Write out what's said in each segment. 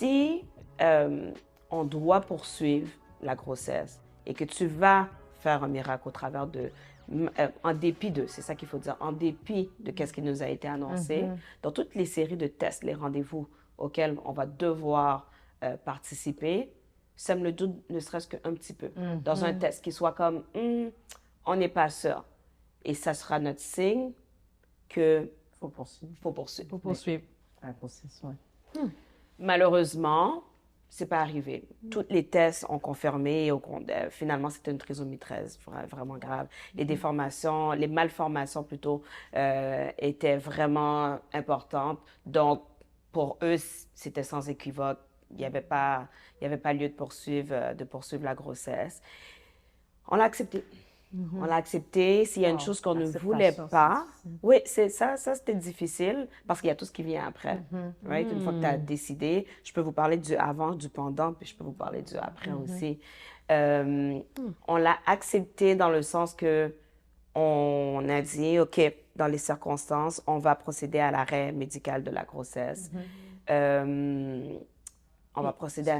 si on doit poursuivre la grossesse et que tu vas faire un miracle au travers en dépit de, c'est ça qu'il faut dire, en dépit de ce qui nous a été annoncé, dans toutes les séries de tests, les rendez-vous auxquels on va devoir participer, sème le doute ne serait-ce qu'un petit peu. Dans un test qui soit comme, on n'est pas sûr. Et ça sera notre signe que Faut poursuivre. faut poursuivre. Pour poursuivre. La grossesse, oui. Malheureusement, c'est pas arrivé. Tous les tests ont confirmé, finalement, c'était une trisomie 13, vraiment grave. Les déformations, les malformations plutôt, étaient vraiment importantes. Donc, pour eux, c'était sans équivoque. Il n'y avait pas lieu de poursuivre la grossesse. On l'a accepté. On l'a accepté. S'il y a une chose qu'on ne voulait pas, oui, c'est ça c'était difficile parce qu'il y a tout ce qui vient après. Right? Une fois que tu as décidé, je peux vous parler du avant, du pendant, puis je peux vous parler du après aussi. On l'a accepté dans le sens que on a dit, OK, dans les circonstances, on va procéder à l'arrêt médical de la grossesse. On va procéder à...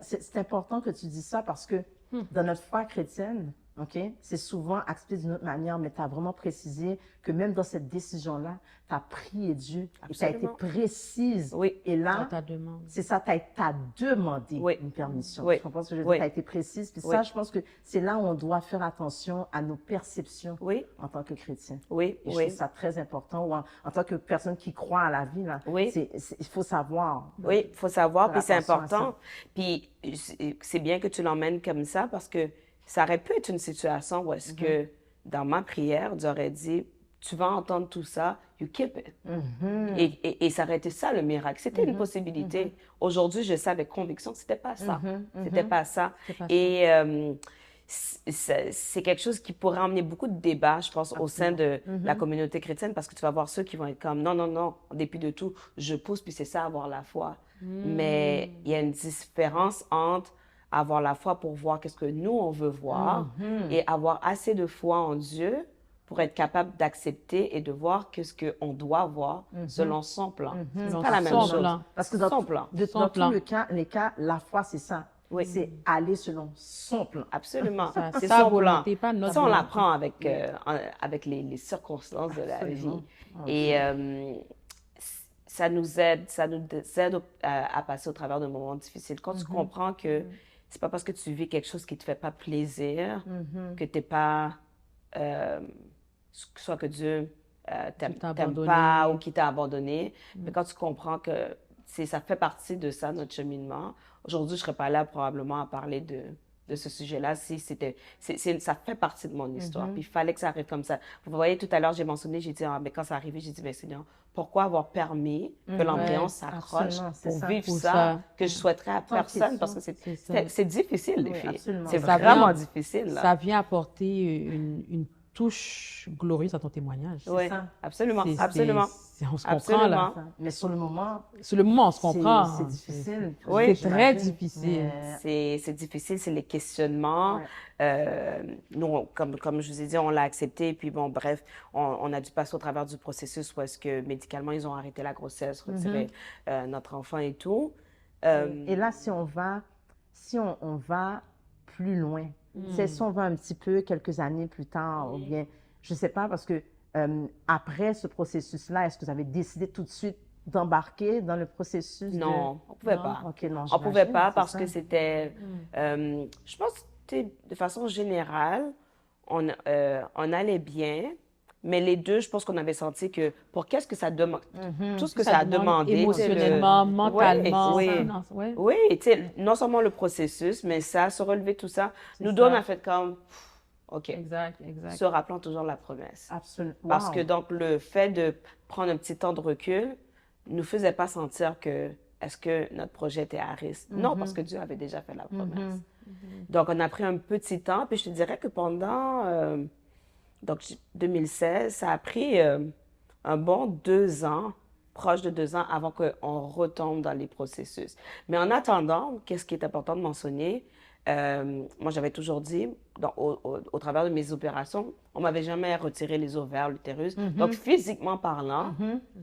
C'est important que tu dis ça parce que dans notre foi chrétienne, OK, c'est souvent expliqué d'une autre manière, mais tu as vraiment précisé que même dans cette décision-là, tu as prié Dieu et tu as été précise. Oui. Et là, c'est ça, tu as demandé une permission. Oui. Tu comprends ce que je veux dire? Tu as été précise. Puis ça, je pense que c'est là où on doit faire attention à nos perceptions en tant que chrétien. Oui, et je trouve ça très important. Ou en tant que personne qui croit à la vie, là, il faut savoir. Oui, il faut savoir, puis c'est important. Puis c'est bien que tu l'emmènes comme ça parce que ça aurait pu être une situation où est-ce que, dans ma prière, Dieu aurait dit, tu vas entendre tout ça, you keep it. Et ça aurait été ça le miracle. C'était une possibilité. Aujourd'hui, je sais avec conviction que c'était pas ça. C'était pas ça. Et c'est quelque chose qui pourrait emmener beaucoup de débats, je pense, au sein de la communauté chrétienne, parce que tu vas voir ceux qui vont être comme, non, en dépit de tout, je pousse, puis c'est ça, avoir la foi. Mais il y a une différence entre avoir la foi pour voir qu'est-ce que nous, on veut voir et avoir assez de foi en Dieu pour être capable d'accepter et de voir qu'est-ce qu'on doit voir selon son plan. C'est pas la même chose. Parce que dans tous les cas, la foi, c'est ça. C'est aller selon son plan. Absolument. C'est son plan. Ça, on l'apprend avec les circonstances de la vie. Et ça nous aide à passer au travers de moments difficiles. Quand tu comprends que c'est pas parce que tu vis quelque chose qui te fait pas plaisir que t'es pas soit que Dieu t'aime pas ou qui t'a abandonné. Mais quand tu comprends que ça fait partie de ça, notre cheminement, aujourd'hui, je serais pas là probablement à parler de ce sujet-là si ça fait partie de mon histoire. Puis il fallait que ça arrive comme ça. Vous voyez, tout à l'heure, j'ai mentionné, j'ai dit, mais quand ça arrivait, j'ai dit, mais Seigneur, pourquoi avoir permis que l'embryon s'accroche pour vivre ça que je souhaiterais à personne? Parce que c'est difficile, les filles. C'est vraiment difficile. Là. Ça vient apporter une touche glorieuse à ton témoignage. Oui, absolument. On se comprend, là. Mais sur le moment, on se comprend. C'est difficile. Oui, c'est très difficile. C'est difficile, c'est les questionnements. Nous, comme je vous ai dit, on l'a accepté. Et puis, bon, bref, on a dû passer au travers du processus où est-ce que médicalement, ils ont arrêté la grossesse, retiré notre enfant et tout. Et là, si on va plus loin, si on va un petit peu quelques années plus tard, ou bien, je ne sais pas, parce que après ce processus-là, est-ce que vous avez décidé tout de suite d'embarquer dans le processus? Non, on ne pouvait pas. Okay, non, on ne pouvait pas parce que c'était... je pense que de façon générale, on allait bien, mais les deux, je pense qu'on avait senti que pour qu'est-ce que ça demande, tout ce que ça a demandé. Émotionnellement, mentalement. Oui, non seulement le processus, mais ça, se relever tout ça, nous donne en fait comme... OK. Exact. Se rappelant toujours la promesse. Absolument. Parce que donc, le fait de prendre un petit temps de recul ne nous faisait pas sentir que est-ce que notre projet était à risque. Non, parce que Dieu avait déjà fait la promesse. Donc, on a pris un petit temps. Puis, je te dirais que pendant 2016, ça a pris un bon 2 ans, proche de 2 ans, avant qu'on retombe dans les processus. Mais en attendant, qu'est-ce qui est important de mentionner, moi, j'avais toujours dit, au travers de mes opérations, on m'avait jamais retiré les ovaires, l'utérus. Donc, physiquement parlant,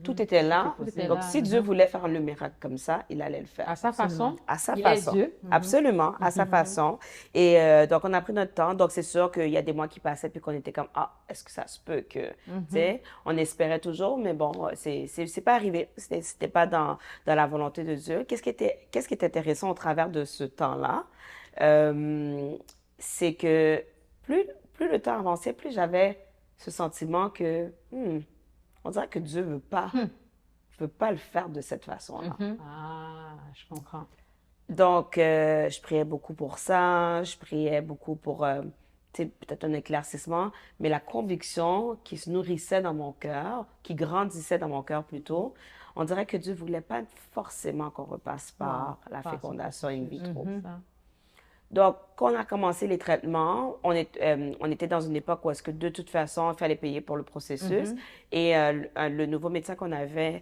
tout était là. Tout était Donc, là. si Dieu voulait faire le miracle comme ça, il allait le faire. À sa façon, À sa il façon. est Dieu. Absolument, à sa façon. Et donc, on a pris notre temps. Donc, c'est sûr qu'il y a des mois qui passaient puis qu'on était comme, ah, est-ce que ça se peut que, tu sais, on espérait toujours, mais bon, c'est pas arrivé. C'était pas dans la volonté de Dieu. Qu'est-ce qui est intéressant au travers de ce temps-là? C'est que plus le temps avançait, plus j'avais ce sentiment que, on dirait que Dieu veut pas le faire de cette façon-là. Ah, je comprends. Donc, je priais beaucoup pour ça, je priais beaucoup pour, tu sais, peut-être un éclaircissement, mais la conviction qui se nourrissait dans mon cœur, qui grandissait dans mon cœur plutôt, on dirait que Dieu voulait pas forcément qu'on repasse par la fécondation in vitro. Ça. Donc, quand on a commencé les traitements, on était dans une époque où est-ce que de toute façon, il fallait payer pour le processus. Et le nouveau médecin qu'on avait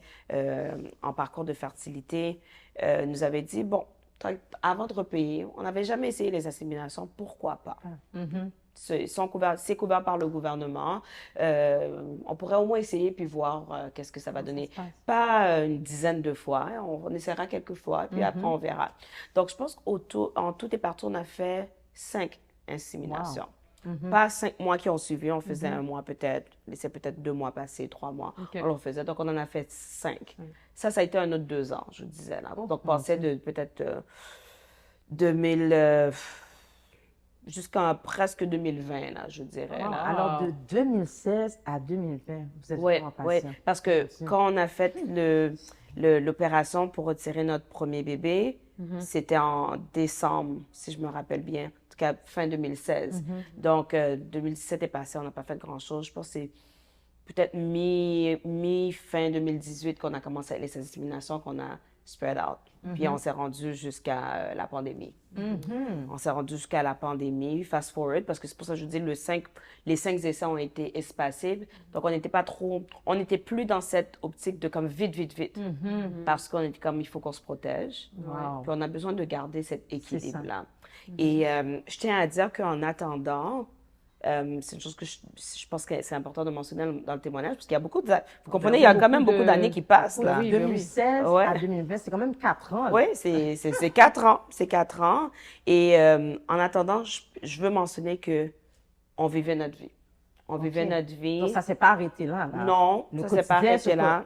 en parcours de fertilité nous avait dit, bon, avant de repayer, on n'avait jamais essayé les inséminations, pourquoi pas? C'est couvert par le gouvernement. On pourrait au moins essayer puis voir qu'est-ce que ça va donner. Pas une dizaine de fois, hein, on essaiera quelques fois, puis après on verra. Donc, je pense qu'en tout et partout, on a fait 5 inséminations. Pas 5 mois qui ont suivi, on faisait un mois peut-être, laissait peut-être 2 mois passer, 3 mois. OK. On le faisait, donc on en a fait 5. Ça a été un autre 2 ans, je disais. Là. Donc, passait de peut-être 2000... jusqu'en presque 2020, là, je dirais. Là. Alors, de 2016 à 2020, vous êtes Oui, vraiment oui, patient. parce que quand on a fait l'opération pour retirer notre premier bébé, c'était en décembre, si je me rappelle bien, en tout cas fin 2016. Donc, 2017 est passé, on n'a pas fait grand-chose. Je pense que c'est peut-être mi-fin 2018 qu'on a commencé avec les inséminations, qu'on a spread out. Puis on s'est rendu jusqu'à la pandémie. On s'est rendu jusqu'à la pandémie, fast forward, parce que c'est pour ça que je dis les 5 essais ont été espacés. Donc on n'était plus dans cette optique de comme vite, parce qu'on était comme il faut qu'on se protège. Wow. Puis on a besoin de garder cet équilibre-là. Et je tiens à dire qu'en attendant, c'est une chose que je pense que c'est important de mentionner dans le témoignage, parce qu'il y a beaucoup de... Vous comprenez, il y a quand même beaucoup d'années qui passent, là. Oui, 2016 Ouais. à 2020, c'est quand même 4 ans. là. Oui, c'est 4 ans. C'est 4 ans. Et en attendant, je veux mentionner que on vivait notre vie. On vivait notre vie. Donc, ça ne s'est pas arrêté là. Non, ça s'est pas arrêté là.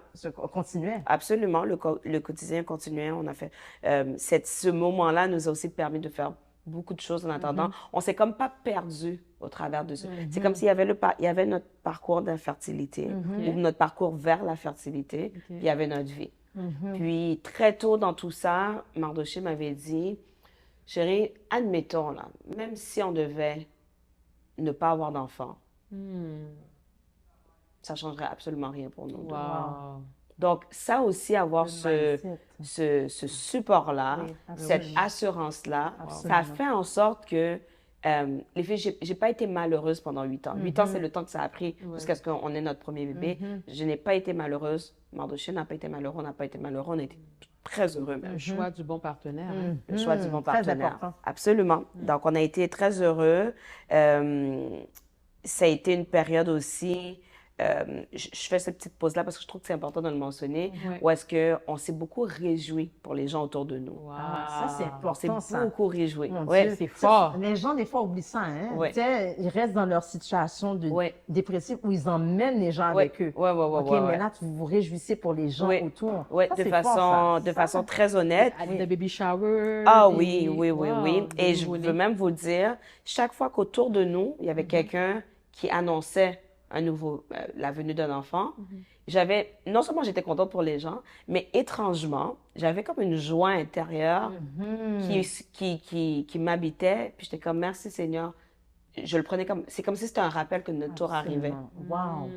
Continuait. Absolument, le quotidien continuait. On a fait... ce moment-là nous a aussi permis de faire beaucoup de choses en attendant. On s'est comme pas perdu au travers de ça. C'est comme s'il y avait il y avait notre parcours d'infertilité ou notre parcours vers la fertilité, puis il y avait notre vie. Puis très tôt dans tout ça, Mardoché m'avait dit, chérie, admettons là, même si on devait ne pas avoir d'enfant, ça changerait absolument rien pour nous. Wow. Donc, ça aussi, avoir ce support-là, cette assurance-là, ça a fait en sorte que, les filles, j'ai pas été malheureuse pendant 8 ans. 8 ans, c'est le temps que ça a pris jusqu'à ce qu'on ait notre premier bébé. Je n'ai pas été malheureuse. Mardoché n'a pas été malheureux, on n'a pas été malheureux. On a été très heureux même. Le choix du bon partenaire. Le choix du bon Très partenaire. important. Absolument. Donc, on a été très heureux. Ça a été une période aussi... je fais cette petite pause-là parce que je trouve que c'est important de le mentionner, où est-ce qu'on s'est beaucoup réjoui pour les gens autour de nous. Wow. Ça, c'est On s'est important, ça. beaucoup réjoui. Mon Ouais. Dieu. C'est fort. Les gens, des fois, oublient ça. Hein? Ouais. Tu sais, ils restent dans leur situation de Ouais. dépressive où ils emmènent les gens Ouais. avec eux. Ouais, OK, ouais. mais là, vous vous réjouissez pour les gens Ouais. autour. Ouais, Ça, de c'est fort, ça. de façon très honnête. À des baby showers. Ah des- oui. Wow, Et des je nouveau-nés. veux même vous dire, chaque fois qu'autour de nous, il y avait quelqu'un qui annonçait la venue d'un enfant, non seulement j'étais contente pour les gens, mais étrangement, j'avais comme une joie intérieure qui m'habitait. Puis j'étais comme, merci Seigneur. Je le prenais c'est comme si c'était un rappel que notre tour arrivait. Wow.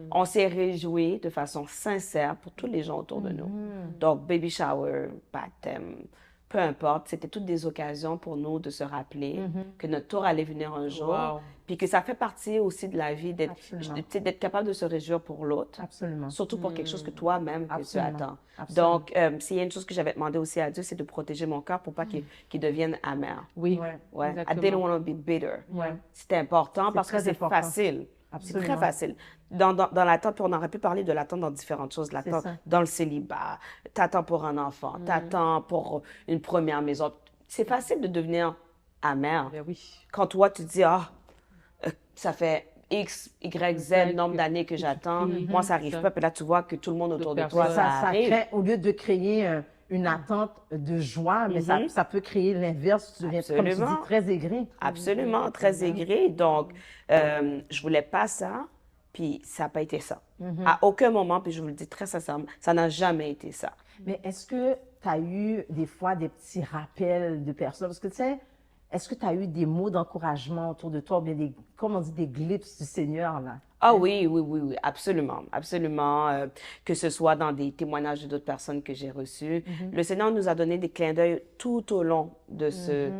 On s'est réjouis de façon sincère pour tous les gens autour de nous. Donc, baby shower, baptême, peu importe, c'était toutes des occasions pour nous de se rappeler que notre tour allait venir un jour, Wow. puis que ça fait partie aussi de la vie d'être Absolument. tu sais, d'être capable de se réjouir pour l'autre, Absolument. surtout pour quelque chose que toi-même que tu Absolument. attends. Absolument. Donc, s'il y a une chose que j'avais demandé aussi à Dieu, c'est de protéger mon cœur pour pas qu'il devienne amer. Oui, Ouais. Ouais. I exactement. didn't want to be bitter. Ouais. C'était important C'est parce que très c'est important. facile. C'est Absolument. très facile. Dans l'attente, puis on aurait pu parler de l'attente dans différentes choses. L'attente ça. dans le célibat, t'attends pour un enfant, t'attends pour une première maison. C'est facile de devenir amer. Ben oui. Quand toi, tu dis, ça fait X, Y, Z nombre d'années que j'attends, moi, ça n'arrive ça. pas. Puis là, tu vois que tout le monde autour de toi, personnes. ça Ça arrive. crée, au lieu de créer une attente de joie, mais ça peut créer l'inverse. Tu deviens, comme tu Absolument. dis, très aigri. Absolument, très aigri. Donc, je voulais pas ça, puis ça n'a pas été ça. À aucun moment, puis je vous le dis très sincèrement, ça n'a jamais été ça. Mais est-ce que tu as eu des fois des petits rappels de personnes? Parce que tu sais, est-ce que tu as eu des mots d'encouragement autour de toi, ou bien des, comme on dit, des glimpses du Seigneur, là? Ah oui, oui, oui, oui, absolument, absolument. Que ce soit dans des témoignages d'autres personnes que j'ai reçus. Le Seigneur nous a donné des clins d'œil tout au long de ces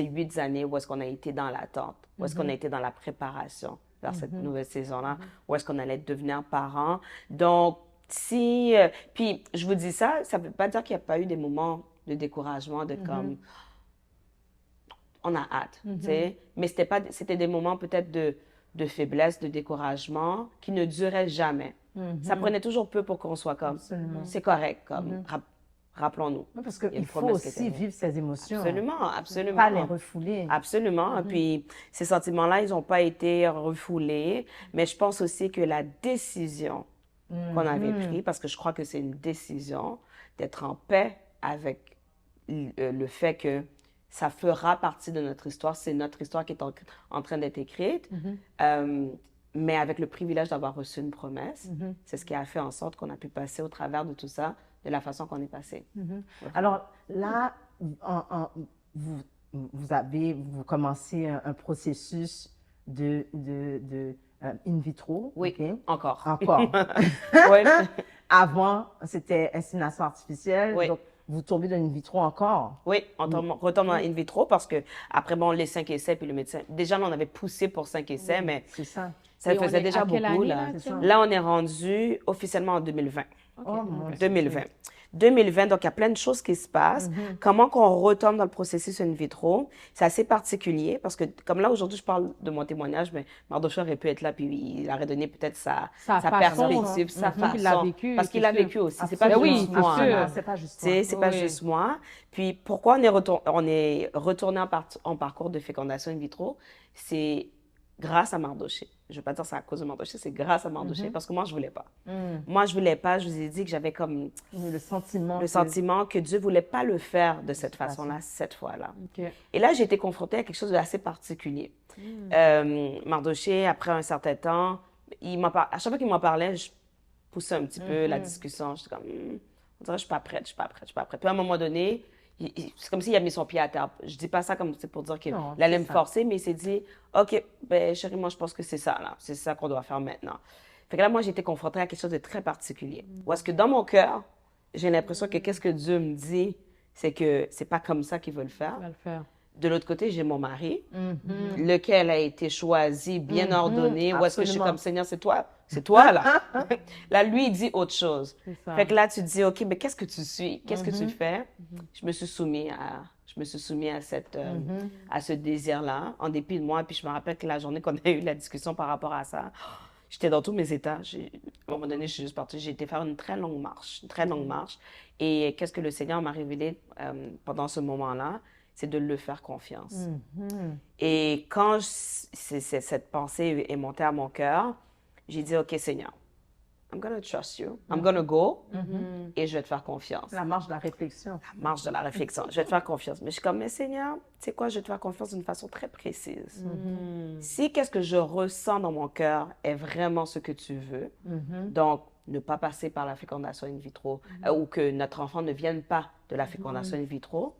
8 années où est-ce qu'on a été dans l'attente, où est-ce qu'on a été dans la préparation vers cette nouvelle saison-là, où est-ce qu'on allait devenir parents. Donc, si... puis, je vous dis ça, ça ne veut pas dire qu'il n'y a pas eu des moments de découragement, de comme... On a hâte, tu sais. Mais c'était des moments peut-être de faiblesse, de découragement, qui ne duraient jamais. Ça prenait toujours peu pour qu'on soit comme, Absolument. c'est correct, comme, rappelons-nous. Oui, parce Il y a qu'il une faut promesse qui aussi était vivre ses émotions. Absolument, absolument. Pas les refouler. Absolument. Puis ces sentiments-là, ils n'ont pas été refoulés. Mais je pense aussi que la décision qu'on avait prise, parce que je crois que c'est une décision d'être en paix avec le fait que ça fera partie de notre histoire. C'est notre histoire qui est en train d'être écrite. Mais avec le privilège d'avoir reçu une promesse, c'est ce qui a fait en sorte qu'on a pu passer au travers de tout ça de la façon qu'on est passé. Alors là, vous commencez un processus de in vitro. Oui, ok? encore. Encore. Ouais. Avant, c'était insémination artificielle. Oui. Donc, vous tombez dans in vitro encore. Oui, on retourne en in vitro parce que après, bon, les 5 essais, puis le médecin, déjà, là, on avait poussé pour 5 essais, mais C'est ça. ça Et on faisait est déjà à quelle beaucoup, année, là. là, actuellement? Là, on est rendu officiellement en 2020. Oh mon Dieu. 2020. 2020, donc il y a plein de choses qui se passent. Comment qu'on retombe dans le processus in vitro, c'est assez particulier parce que, comme là, aujourd'hui, je parle de mon témoignage, mais Mardochée aurait pu être là, puis il aurait donné peut-être sa façon, perspective, sa parce qu'il l'a façon. vécu, Parce qu'il l'a c'est sûr. vécu aussi. C'est Absolument. pas Ben oui, juste c'est moi. sûr. là. C'est pas juste Tu sais, c'est pas Oui. juste moi. Puis pourquoi on est retourné en parcours de fécondation in vitro, c'est grâce à Mardochée. Je ne veux pas dire c'est à cause de Mardochée, c'est grâce à Mardochée parce que moi, je voulais pas. Moi, je voulais pas. Je vous ai dit que j'avais comme Le sentiment. le sentiment que Dieu voulait pas le faire de cette façon-là, cette fois-là. OK. Et là, j'ai été confrontée à quelque chose d'assez particulier. Mardochée, après un certain temps, à chaque fois qu'il m'en parlait, je poussais un petit peu la discussion. J'étais comme, on dirait, je suis pas prête, je suis pas prête, je suis pas prête. Puis à un moment donné, c'est comme s'il a mis son pied à terre. Je dis pas ça comme c'est pour dire qu'il Non, allait c'est me ça. forcer, mais il s'est dit, OK, ben chérie, moi, je pense que c'est ça, là. C'est ça qu'on doit faire maintenant. Fait que là, moi, j'ai été confrontée à quelque chose de très particulier. Où est-ce que dans mon cœur, j'ai l'impression que qu'est-ce que Dieu me dit, c'est que c'est pas comme ça qu'il veut le faire. On va le faire. De l'autre côté, j'ai mon mari, lequel a été choisi, bien ordonné. Où est-ce que je suis Absolument. comme, Seigneur, c'est toi, là. Là, lui, il dit autre chose. C'est ça. Fait que là, tu te dis, OK, mais qu'est-ce que tu suis? Qu'est-ce que tu fais? Je me suis soumis à à ce désir-là, en dépit de moi. Puis je me rappelle que la journée qu'on a eu la discussion par rapport à ça, j'étais dans tous mes états. À un moment donné, je suis juste partie. J'ai été faire une très longue marche, Et qu'est-ce que le Seigneur m'a révélé pendant ce moment-là? C'est de le faire confiance. Et quand cette pensée est montée à mon cœur, j'ai dit, OK, Seigneur, I'm going to trust you. I'm going to go et je vais te faire confiance. La marche de la réflexion. La marche de la réflexion. Je vais te faire confiance. Mais je suis comme, mais Seigneur, tu sais quoi, je vais te faire confiance d'une façon très précise. Si qu'est-ce que je ressens dans mon cœur est vraiment ce que tu veux, donc ne pas passer par la fécondation in vitro ou que notre enfant ne vienne pas de la fécondation in vitro,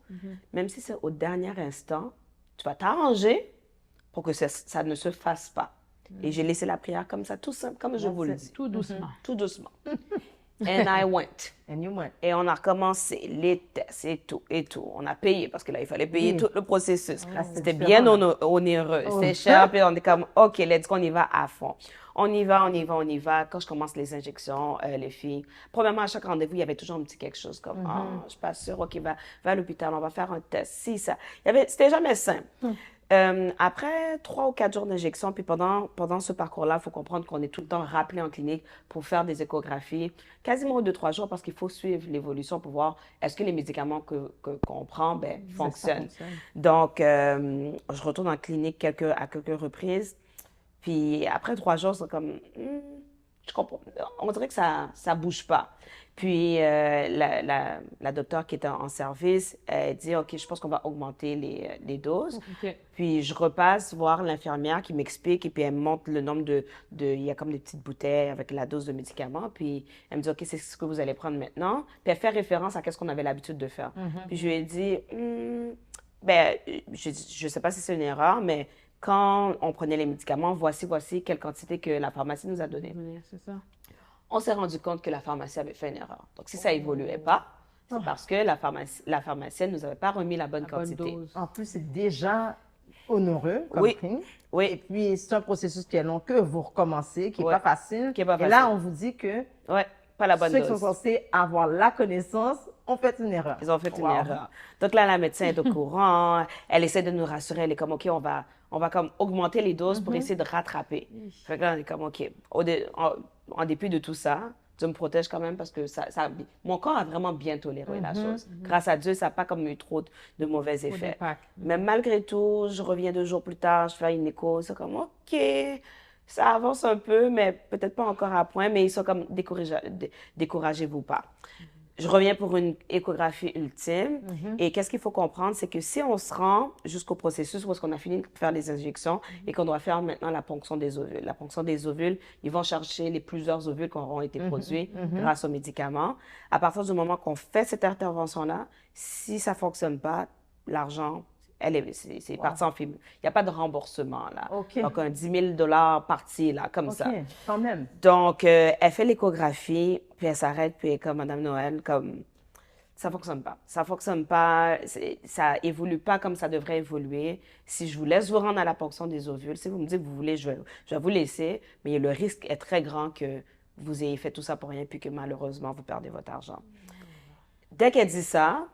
même si c'est au dernier instant, tu vas t'arranger pour que ça ne se fasse pas. Et j'ai laissé la prière comme ça, tout simple, comme je vous le dis. Tout doucement. Tout doucement. And I went. And you went. Et on a recommencé les tests et tout, et tout. On a payé parce que là, il fallait payer tout le processus. Là, C'était différent, bien là. onéreux. Oh. C'était cher, puis on est comme, OK, let's go, on y va à fond. On y va, on y va, on y va. Quand je commence les injections, les filles, premièrement, à chaque rendez-vous, il y avait toujours un petit quelque chose comme, ah, je suis pas sûre, OK, va à l'hôpital, on va faire un test. Si, ça. C'était jamais simple. Après 3 ou 4 jours d'injection, puis pendant ce parcours-là, il faut comprendre qu'on est tout le temps rappelé en clinique pour faire des échographies, quasiment 2-3 jours, parce qu'il faut suivre l'évolution pour voir est-ce que les médicaments qu'on prend fonctionnent. Donc, je retourne en clinique à quelques reprises, puis après 3 jours, c'est comme, je comprends, on dirait que ça bouge pas. Puis la docteure qui était en service, elle dit, OK, je pense qu'on va augmenter les doses. OK. Puis je repasse voir l'infirmière qui m'explique et puis elle me montre le nombre il y a comme des petites bouteilles avec la dose de médicaments. Puis elle me dit, OK, c'est ce que vous allez prendre maintenant. Puis elle fait référence à ce qu'on avait l'habitude de faire. Puis je lui ai dit, je sais pas si c'est une erreur, mais quand on prenait les médicaments, voici quelle quantité que la pharmacie nous a donnée. Oui, c'est ça. On s'est rendu compte que la pharmacie avait fait une erreur. Donc, si ça évoluait pas, c'est parce que la pharmacienne nous avait pas remis la bonne quantité. Dose. En plus, c'est déjà onéreux comme Oui. prix. Et Oui, puis, c'est un processus qui est long, que vous recommencez, qui n'est Ouais. pas facile. Qui est pas Et là, facile. on vous dit que ouais, pas la bonne ceux qui sont dose. censés avoir la connaissance ont fait une erreur. Ils ont fait une Wow. erreur. Donc là, la médecin est au courant. Elle essaie de nous rassurer. Elle est comme, OK, on va comme augmenter les doses pour essayer de rattraper. Fait que là, on est comme, OK. En dépit de tout ça, Dieu me protège quand même parce que mon corps a vraiment bien toléré la chose. Grâce à Dieu, ça n'a pas comme eu trop de mauvais effets. d'impact. Mais malgré tout, je reviens 2 jours plus tard, je fais une écho. C'est comme, OK, ça avance un peu, mais peut-être pas encore à point, mais ils sont comme, découragez-vous pas. Je reviens pour une échographie ultime. Et qu'est-ce qu'il faut comprendre, c'est que si on se rend jusqu'au processus où est-ce qu'on a fini de faire les injections et qu'on doit faire maintenant la ponction des ovules, ils vont chercher les plusieurs ovules qui auront été produits grâce aux médicaments. À partir du moment qu'on fait cette intervention-là, si ça fonctionne pas, l'argent, c'est parti en film. Il n'y a pas de remboursement, là. OK. Donc, un 10 000 parti, là, comme ça. OK, quand même. Donc, elle fait l'échographie, puis elle s'arrête, puis elle est comme Madame Noël, comme ça fonctionne pas. Ça fonctionne pas, ça évolue pas comme ça devrait évoluer. Si je vous laisse vous rendre à la ponction des ovules, si vous me dites que vous voulez, je vais vous laisser, mais le risque est très grand que vous ayez fait tout ça pour rien, puis que malheureusement, vous perdez votre argent. Dès qu'elle dit ça,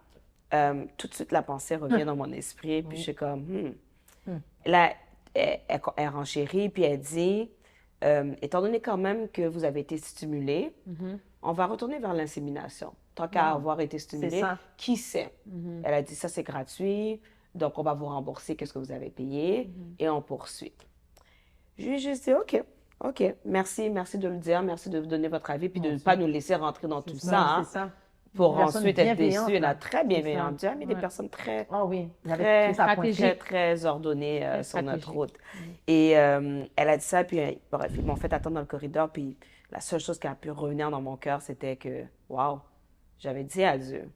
tout de suite, la pensée revient dans mon esprit, puis je suis comme, Là, elle renchérit, puis elle dit, étant donné quand même que vous avez été stimulé, on va retourner vers l'insémination. Tant qu'à avoir été stimulé, C'est ça. qui sait? Elle a dit, ça c'est gratuit, donc on va vous rembourser qu'est-ce que vous avez payé, et on poursuit. Je lui ai juste dit, OK, merci de le dire, merci de vous donner votre avis, puis de ne pas nous laisser rentrer dans tout ça, hein, C'est ça. pour Une personne ensuite être bienveillante, déçue. Elle là. a très bienveillante. C'est ça. J'ai mis des Ouais. personnes très, Ah oui, il avait très, tout ça pointé. très ordonnées sur notre stratégique. route. Et elle a dit ça, puis bref, ils m'ont fait attendre dans le corridor, puis la seule chose qui a pu revenir dans mon cœur, c'était que, waouh, j'avais dit à Dieu,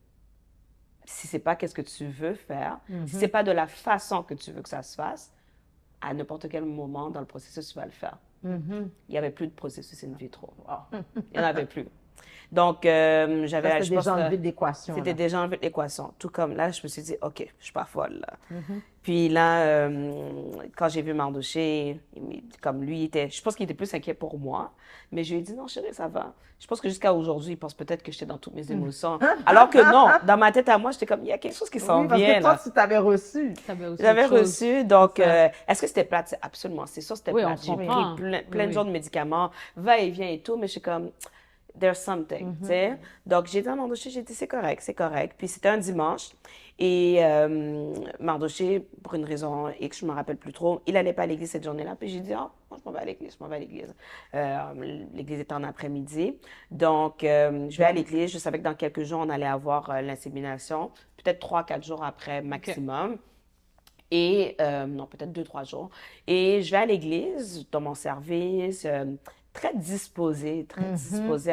si c'est pas qu'est-ce que tu veux faire, si c'est pas de la façon que tu veux que ça se fasse, à n'importe quel moment dans le processus, tu vas le faire. Il n'y avait plus de processus in vitro. Il n'y en avait plus. Donc, Ça, j'avais, c'était je pense, déjà enlevé de l'équation. c'était là. déjà enlevé de l'équation. Tout comme là, je me suis dit, OK, je suis pas folle, là. Puis là, quand j'ai vu Mardoché, comme lui, je pense qu'il était plus inquiet pour moi. Mais je lui ai dit, non, chérie, ça va. Je pense que jusqu'à aujourd'hui, il pense peut-être que j'étais dans toutes mes émotions. Alors que non, dans ma tête à moi, j'étais comme, il y a quelque chose qui s'en Oui, parce vient, que toi, là. tu t'avais reçu. T'avais aussi J'avais autre chose. reçu, donc, C'est ça. est-ce que c'était plate? Absolument, c'est sûr c'était Oui, plate. on J'ai comprend. pris plein de Oui. jours de médicaments, va-et-vient et tout, mais je suis comme, there's something, tu sais. Donc, j'ai dit à Mardoché, j'ai dit, c'est correct. Puis c'était un dimanche, et Mardoché, pour une raison X, je me rappelle plus trop, il allait pas à l'église cette journée-là, puis j'ai dit, moi, je m'en vais à l'église. L'église était en après-midi, donc je vais à l'église, je savais que dans quelques jours, on allait avoir l'insémination, peut-être 3-4 jours après maximum. Et, non, peut-être 2-3 jours. Et je vais à l'église, dans mon service, très disposée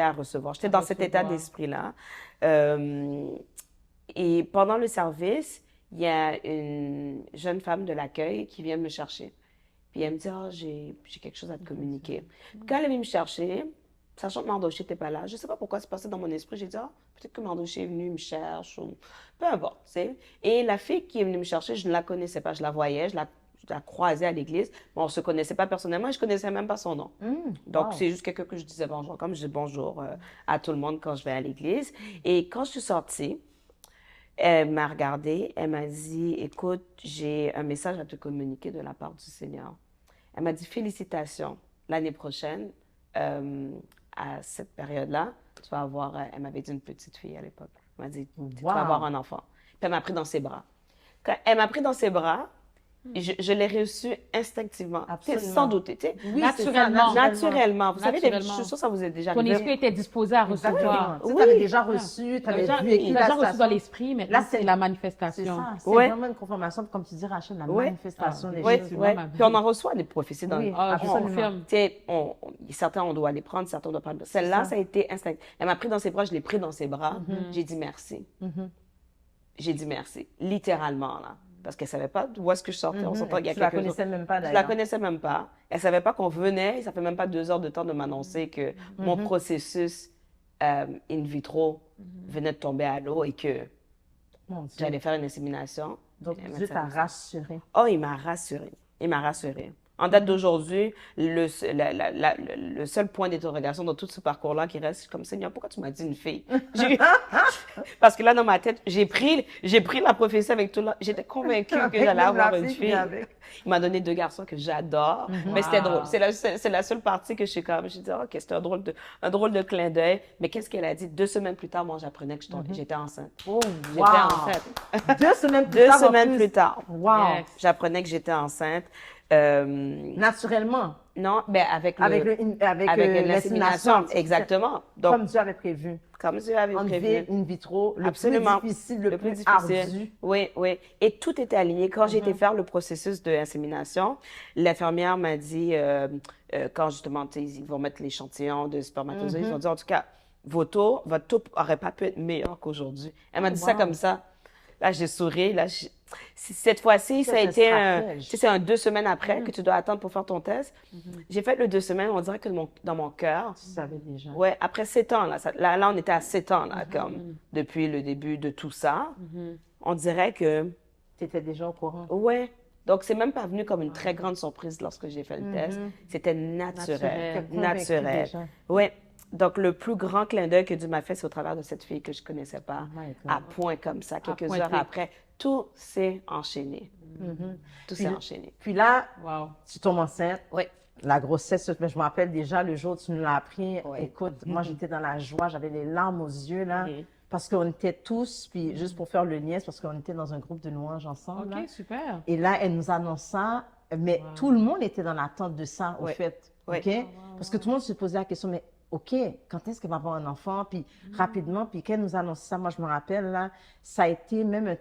à recevoir. J'étais dans cet état d'esprit-là. Et pendant le service, il y a une jeune femme de l'accueil qui vient me chercher. Puis elle me dit, j'ai quelque chose à te communiquer. Puis quand elle est venue me chercher, sachant que Mardoché n'était pas là. Je ne sais pas pourquoi c'est passé dans mon esprit. J'ai dit, ah, peut-être que Mardoché est venu me chercher, ou peu importe, tu sais. Et la fille qui est venue me chercher, je ne la connaissais pas. Je la voyais, je la croisais à l'église. Bon, on ne se connaissait pas personnellement, je ne connaissais même pas son nom. Donc, Wow. c'est juste quelqu'un que je disais bonjour, comme je dis bonjour à tout le monde quand je vais à l'église. Et quand je suis sortie, elle m'a regardée, elle m'a dit, écoute, j'ai un message à te communiquer de la part du Seigneur. Elle m'a dit, félicitations, l'année prochaine, à cette période-là, tu vas avoir, elle m'avait dit une petite fille à l'époque, elle m'a dit, tu vas Wow. avoir un enfant. Puis elle m'a pris dans ses bras. Quand elle m'a pris dans ses bras, je l'ai reçu instinctivement, tu sais, Absolument. sans douter, tu sais, Oui, c'est ça, Naturellement. naturellement. Vous savez, Naturellement. je suis sûre que ça vous est déjà Ton arrivé. esprit était disposé à Exactement. recevoir. Tu Oui. avais déjà reçu, tu avais Tu vu, l'as écrit la déjà reçu dans situation. l'esprit, maintenant Là, c'est c'est- la C'est manifestation. ça, c'est Ouais. vraiment une confirmation, comme tu dis, Rachel, la Ouais. manifestation des Oui, choses. tu oui. vois, Puis on en reçoit des prophéties dans Oui, le Ah, je absolument. confirme. Tu sais, certains, on doit les prendre, certains, on doit pas. Celle-là, ça. ça a été instinct. Elle m'a pris dans ses bras, je l'ai pris dans ses bras. J'ai dit merci. J'ai dit merci, littéralement, là. Parce qu'elle savait pas d'où est-ce que je sortais. On s'entend qu'il y a Tu la quelques jours. connaissais même pas, Je la d'ailleurs. connaissais même pas. Elle savait pas qu'on venait. Ça fait même pas 2 heures de temps de m'annoncer que mon processus in vitro venait de tomber à l'eau et que Mon Dieu. j'allais faire une insémination. Donc, Elle m'a Dieu dit t'a comme ça. rassuré. Oh, il m'a rassuré. Il m'a rassuré. En date d'aujourd'hui, le seul point d'interrogation dans tout ce parcours-là qui reste, je suis comme Seigneur, pourquoi tu m'as dit une fille? Parce que là, dans ma tête, j'ai pris la prophétie avec tout là. J'étais convaincue que Avec j'allais même avoir la une fille qui fille. vient avec. Il m'a donné 2 garçons que j'adore. Mais c'était drôle. C'est la seule partie que je suis comme, je dis, OK, c'était un drôle de clin d'œil. Mais qu'est-ce qu'elle a dit? 2 semaines plus tard, moi, j'apprenais que j'étais enceinte. Oh, J'étais wow. enceinte. 2 semaines plus 2 tard, en semaines plus. plus tard. Wow. Yes. J'apprenais que j'étais enceinte. Naturellement. Non, ben avec Avec l'insémination, l'insémination. exactement. Donc, Comme Dieu avait prévu. comme Dieu avait Enlever prévu. in vitro, le Absolument. plus difficile, le plus difficile. ardu. Oui, oui. Et tout était aligné. Quand j'ai été faire le processus de insémination, l'infirmière m'a dit, quand justement, tu sais, ils vont mettre l'échantillon de spermatozoïdes, ils vont dire, en tout cas, votre taux n'aurait pas pu être meilleur qu'aujourd'hui. Elle m'a dit ça wow. comme ça. Là, j'ai souri. Là, cette fois-ci, ça a C'est un été stratège. tu sais, c'est 2 semaines après que tu dois attendre pour faire ton test. J'ai fait le 2 semaines. On dirait que dans mon cœur, Tu savais déjà. ouais, après 7 ans, là, on était à 7 ans, là, comme, depuis le début de tout ça. On dirait que, Tu étais déjà au courant. ouais. Donc, c'est même pas venu comme une très grande surprise lorsque j'ai fait le test. C'était naturel. T'es Naturel. convaincue déjà. Ouais. Donc, le plus grand clin d'œil que Dieu m'a fait, c'est au travers de cette fille que je connaissais pas. Oh my God. À point comme ça, quelques point heures T. après. Tout s'est enchaîné. Tout s'est Puis- enchaîné. Puis là, Wow. tu tombes enceinte. Oui. La grossesse, mais je me rappelle déjà le jour où tu nous l'as appris. Oui. Écoute, moi, j'étais dans la joie, j'avais les larmes aux yeux, là. Mhm. Parce qu'on était tous, puis juste pour faire le lien, c'est parce qu'on était dans un groupe de louanges ensemble. là. OK, super. Et là, elle nous annonce ça, mais tout le monde était dans l'attente de ça, au Oui. fait. Oui. OK? Parce que tout le monde se posait la question, mais OK, quand est-ce qu'elle va avoir un enfant? Puis rapidement, puis qu'elle nous annonce ça, moi, je me rappelle, là, ça a été même,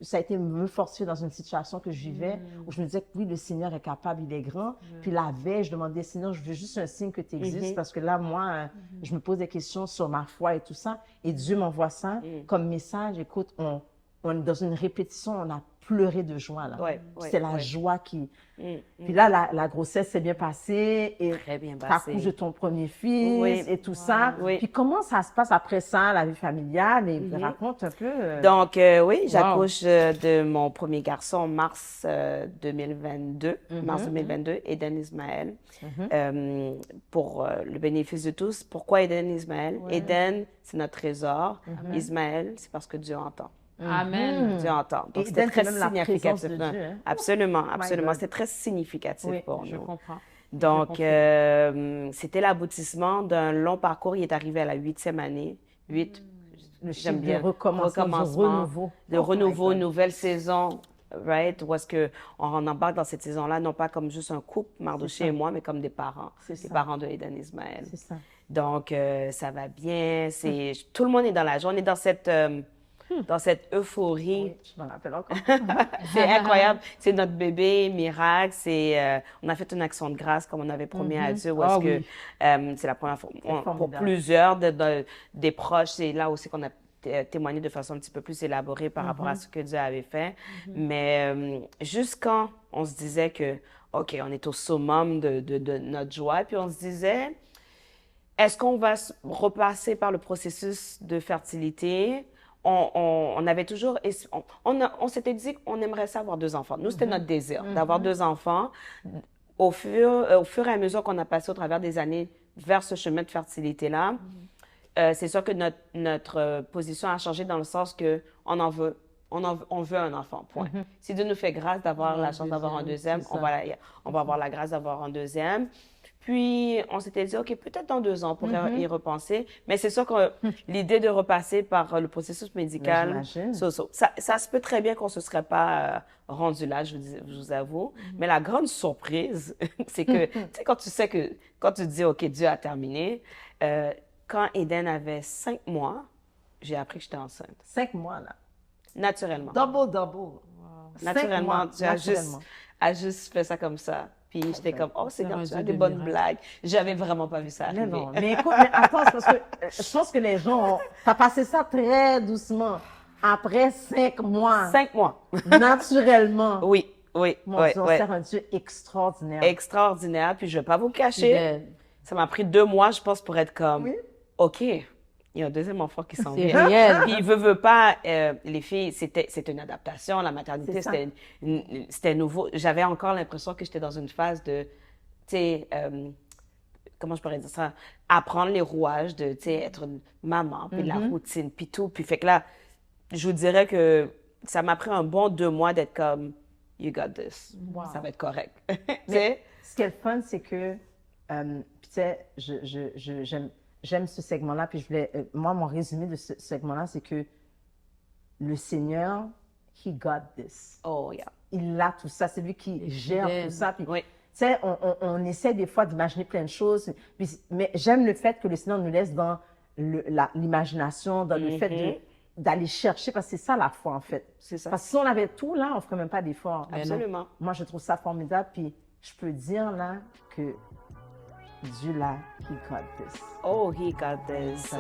ça a été me forcer dans une situation que je vivais, où je me disais que oui, le Seigneur est capable, il est grand. Puis la veille, je demandais, Seigneur, je veux juste un signe que tu existes, parce que là, moi, je me pose des questions sur ma foi et tout ça. Et Dieu m'envoie ça comme message. Écoute, on est dans une répétition, on a pleuré de joie, là. Ouais, ouais, C'est la ouais. joie qui... Mm, Puis là, la grossesse s'est bien passée et Très bien tu passé. accouches de ton premier fils Oui. et tout ça. Oui. Puis comment ça se passe après ça, la vie familiale? Et raconte un peu. Donc, oui, j'accouche de mon premier garçon en mars 2022. Mars 2022, Eden Ismaël. Pour le bénéfice de tous, pourquoi Eden Ismaël? Eden, c'est notre trésor. Ismaël, c'est parce que Dieu entend. Amen. Dieu entend. Donc, Et c'était Eden, très c'est même la présence significatif. de Dieu, hein? Absolument, my absolument. God. C'était très significatif Oui, pour Je nous. comprends. Donc, c'était l'aboutissement d'un long parcours. Il est arrivé à la 8e année. 8, Le j'aime chiffre bien. de recommencement, du renouveau. De Oh renouveau, my God. nouvelle saison, right? Où est-ce qu'on embarque dans cette saison-là, non pas comme juste un couple, Mardoché ça. et moi, mais comme des parents. C'est Des ça. parents de Eden Ismaël. C'est ça. Donc, ça va bien. Tout le monde est dans la joie. On est dans cette euphorie. Oui, je me rappelle encore. C'est incroyable. C'est notre bébé, miracle. On a fait une action de grâce comme on avait promis à Dieu. Où est-ce Ah que oui. c'est la première fois pour formidable. plusieurs des proches. C'est là aussi qu'on a témoigné de façon un petit peu plus élaborée par rapport à ce que Dieu avait fait. Mais juste quand on se disait que, OK, on est au summum de notre joie, puis on se disait, Est-ce qu'on va repasser par le processus de fertilité? On avait toujours, on s'était dit qu'on aimerait ça avoir 2 enfants. Nous, c'était notre désir d'avoir 2 enfants. Au fur et à mesure qu'on a passé au travers des années vers ce chemin de fertilité-là, c'est sûr que notre position a changé dans le sens que on veut un enfant, point. Si Dieu nous fait grâce d'avoir la chance d'avoir un deuxième, on va avoir la grâce d'avoir un deuxième. Puis, on s'était dit, OK, peut-être dans 2 ans, on pourrait y repenser. Mais c'est sûr que l'idée de repasser par le processus médical, ça se peut très bien qu'on ne se serait pas rendu là, je vous avoue. Mais la grande surprise, c'est que, tu sais, quand tu dis, OK, Dieu a terminé, quand Eden avait 5 mois, j'ai appris que j'étais enceinte. 5 mois, là. Naturellement. Double. Naturellement, Dieu a juste fait ça comme ça. Puis j'étais comme, oh, c'est comme tu as des bonnes blagues. J'avais vraiment pas vu ça arriver. Non. Mais écoute, mais attends, c'est parce que je pense que les gens t'as passé ça très doucement. Après 5 mois. 5 mois. Naturellement. Oui. Mon Dieu, c'est un Dieu extraordinaire. Extraordinaire. Puis je vais pas vous cacher. Ça m'a pris 2 mois, je pense, pour être comme, OK, il y a un deuxième enfant qui s'en vient. C'est réel. Puis il veut pas, les filles, c'était une adaptation. La maternité, c'était nouveau. J'avais encore l'impression que j'étais dans une phase de, tu sais, comment je pourrais dire ça? Apprendre les rouages de, tu sais, être une maman, puis de la routine, puis tout. Puis fait que là, je vous dirais que ça m'a pris un bon 2 mois d'être comme, you got this. Wow. Ça va être correct. Mais ce qui est le fun, c'est que, tu sais, j'aime ce segment-là, puis je voulais, moi, mon résumé de ce segment-là, c'est que le Seigneur, He got this. Oh, yeah. Il a tout ça, c'est lui qui gère tout ça. Puis, oui. Tu sais, on essaie des fois d'imaginer plein de choses, mais j'aime le fait que le Seigneur nous laisse dans l'imagination, dans le fait d'aller chercher, parce que c'est ça la foi, en fait. C'est ça. Parce que si on avait tout, là, on ne ferait même pas d'efforts. Absolument. Moi, je trouve ça formidable, puis je peux dire, là, que Dieu, là, He got this. Oh, He got this.